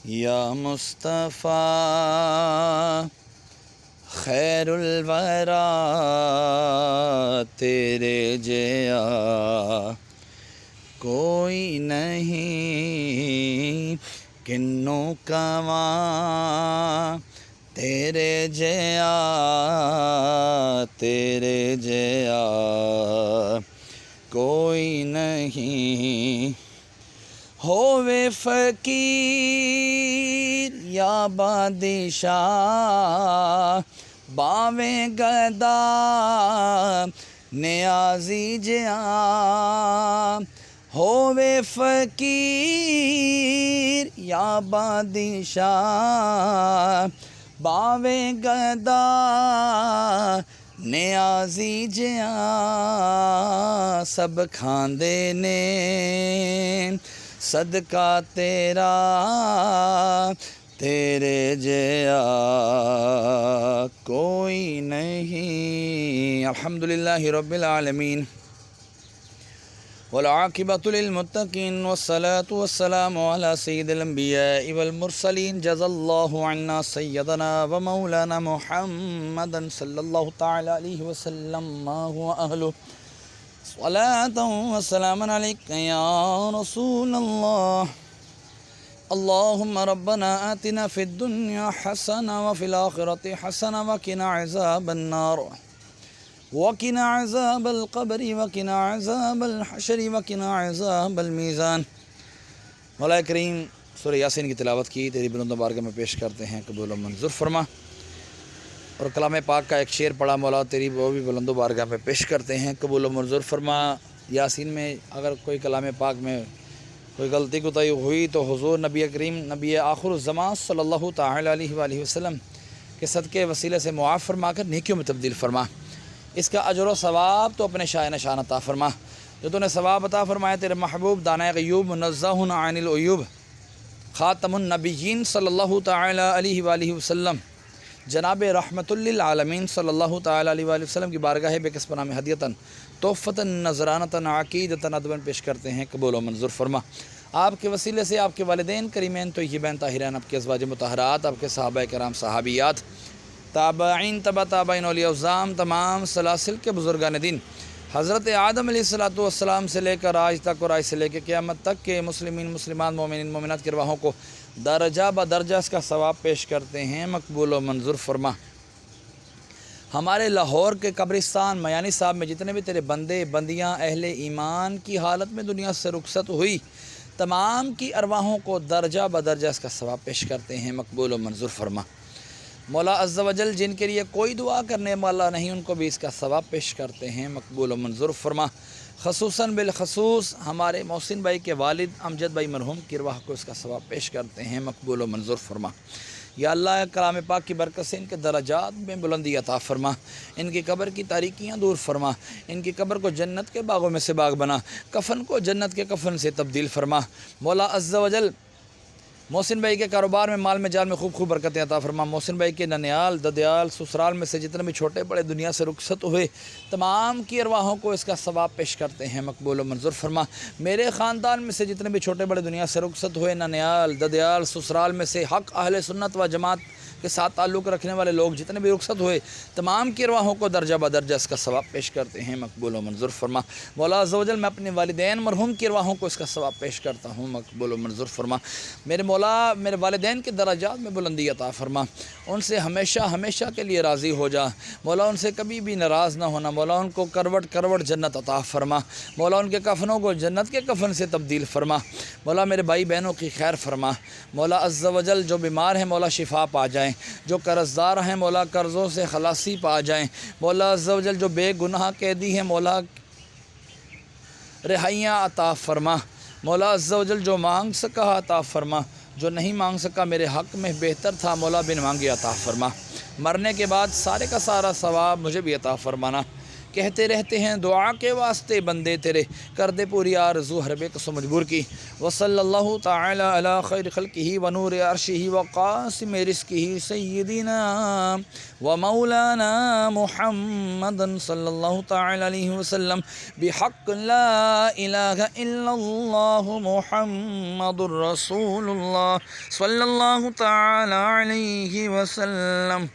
یا مصطفیٰ خیر الورا تیرے جیا کوئی نہیں، کنوں کواں تیرے جیا کوئی نہیں۔ ہووے فقیر یا بادشاہ باویں گدا نیازی جیا، ہووے فقیر یا بادشاہ باویں گدا نیازی جیا، سب کھاندے نے صدقہ تیرا تیرے جیا کوئی نہیں۔ الحمدللہ رب العالمین والعاقبۃ للمتقین والصلاة والسلام علی سید الانبیاء والمرسلین، جزا اللہ عنا سیدنا ومولانا محمدا صلی اللہ تعالی علیہ وسلم ما هو اہلہ، صلاۃ وسلام علیک یا رسول اللہ۔ اللہم ربنا آتنا فی الدنیا حسنہ وفی الآخرۃ حسنہ وقنا عذاب النار وقنا عذاب القبر وقنا عذاب الحشر وقنا عذاب المیزان۔ مولا کریم سورہ یاسین کی تلاوت کی تیری بلند بارگاہ میں پیش کرتے ہیں، قبول و منظور فرما، اور کلام پاک کا ایک شعر پڑھا مولا تیری وہ بھی بلند و بارگاہ میں پیش کرتے ہیں، قبول و منظور فرما۔ یاسین میں اگر کوئی کلام پاک میں کوئی غلطی کوتاہی ہوئی تو حضور نبی کریم نبی آخر الزمان صلی اللہ تعالی علیہ وآلہ وسلم کے صدقے وسیلے سے معاف فرما کر نیکیوں میں تبدیل فرما، اس کا اجر و ثواب تو اپنے شاہ نشان عطا فرما، جو تو نے ثواب عطا فرمایا تیرے محبوب دانۂ غیوب منزہ عن العیوب خاتم النبیین صلی اللہ تعالی علیہ وآلہ وسلم جناب رحمت للعالمین صلی اللہ تعالی علیہ وآلہ وسلم کی بارگاہ بے کسب نام ہدیتاً تحفتاً نذرانتاً عقیدتاً ادباً پیش کرتے ہیں، قبول و منظور فرما۔ آپ کے وسیلے سے آپ کے والدین کریمین طیبین طاہرین، آپ کے ازواج مطہرات، آپ کے صحابہ کرام صحابیات، تابعین تبع تابعین اولیاء الظام، تمام سلاسل کے بزرگان دین، حضرت آدم علیہ السلام سے لے کر آج تک اور آج سے لے کے قیامت تک کے مسلمین مسلمان مومنین مومنات کی رواحوں کو درجہ بدرجہ اس کا ثواب پیش کرتے ہیں، مقبول و منظور فرما۔ ہمارے لاہور کے قبرستان میانی صاحب میں جتنے بھی تیرے بندے بندیاں اہل ایمان کی حالت میں دنیا سے رخصت ہوئی، تمام کی ارواحوں کو درجہ بدرجہ اس کا ثواب پیش کرتے ہیں، مقبول و منظور فرما۔ مولا عز و جل جن کے لیے کوئی دعا کرنے والا نہیں ان کو بھی اس کا ثواب پیش کرتے ہیں، مقبول و منظور فرما۔ خصوصاً بالخصوص ہمارے محسن بھائی کے والد امجد بھائی مرحوم کی ارواح کو اس کا ثواب پیش کرتے ہیں، مقبول و منظور فرما۔ یا اللہ کلام پاک کی برکت سے ان کے درجات میں بلندی عطا فرما، ان کی قبر کی تاریکیاں دور فرما، ان کی قبر کو جنت کے باغوں میں سے باغ بنا، کفن کو جنت کے کفن سے تبدیل فرما۔ مولا عز و جل محسن بھائی کے کاروبار میں مال میں جال میں خوب برکتیں عطا فرما۔ محسن بھائی کے ننیال ددیال سسرال میں سے جتنے بھی چھوٹے بڑے دنیا سے رخصت ہوئے تمام کی ارواحوں کو اس کا ثواب پیش کرتے ہیں، مقبول و منظور فرما۔ میرے خاندان میں سے جتنے بھی چھوٹے بڑے دنیا سے رخصت ہوئے ننیال ددیال سسرال میں سے حق اہل سنت و جماعت کے ساتھ تعلق رکھنے والے لوگ جتنے بھی رخصت ہوئے تمام کی ارواحوں کو درجہ بدرجہ اس کا ثواب پیش کرتے ہیں، مقبول و منظور فرما۔ مولا عز و جل میں اپنے والدین مرحوم کی ارواحوں کو اس کا ثواب پیش کرتا ہوں، مقبول و منظور فرما۔ میرے مولا میرے والدین کے درجات میں بلندی عطا فرما، ان سے ہمیشہ کے لیے راضی ہو جا مولا، ان سے کبھی بھی ناراض نہ ہونا مولا، ان کو کروٹ جنت عطا فرما مولا، ان کے کفنوں کو جنت کے کفن سے تبدیل فرما مولا، میرے بھائی بہنوں کی خیر فرما مولا عز و جل، جو بیمار ہیں مولا شفا پا جائیں، جو قرضدار ہیں مولا قرضوں سے خلاصی پا جائیں مولا عز و جل، جو بے گناہ قیدی ہیں مولا رہائیاں عطا فرما مولا عز و جل، جو مانگ سکا عطا فرما، جو نہیں مانگ سکا میرے حق میں بہتر تھا مولا بن مانگے عطا فرما۔ مرنے کے بعد سارے کا سارا ثواب مجھے بھی عطا فرمانا، کہتے رہتے ہیں دعا کے واسطے بندے تیرے، کر دے پوری آرزو ہر بے قص و مجبور کی۔ وصلی اللہ تعالی علی خیر خلقہ ونور عرشہ وقاسم رزقہ سیدنا ومولانا محمد صلی اللہ تعالی علیہ وسلم بحق لا الہ الا اللہ محمد الرسول اللہ صلی اللہ تعالی علیہ وسلم۔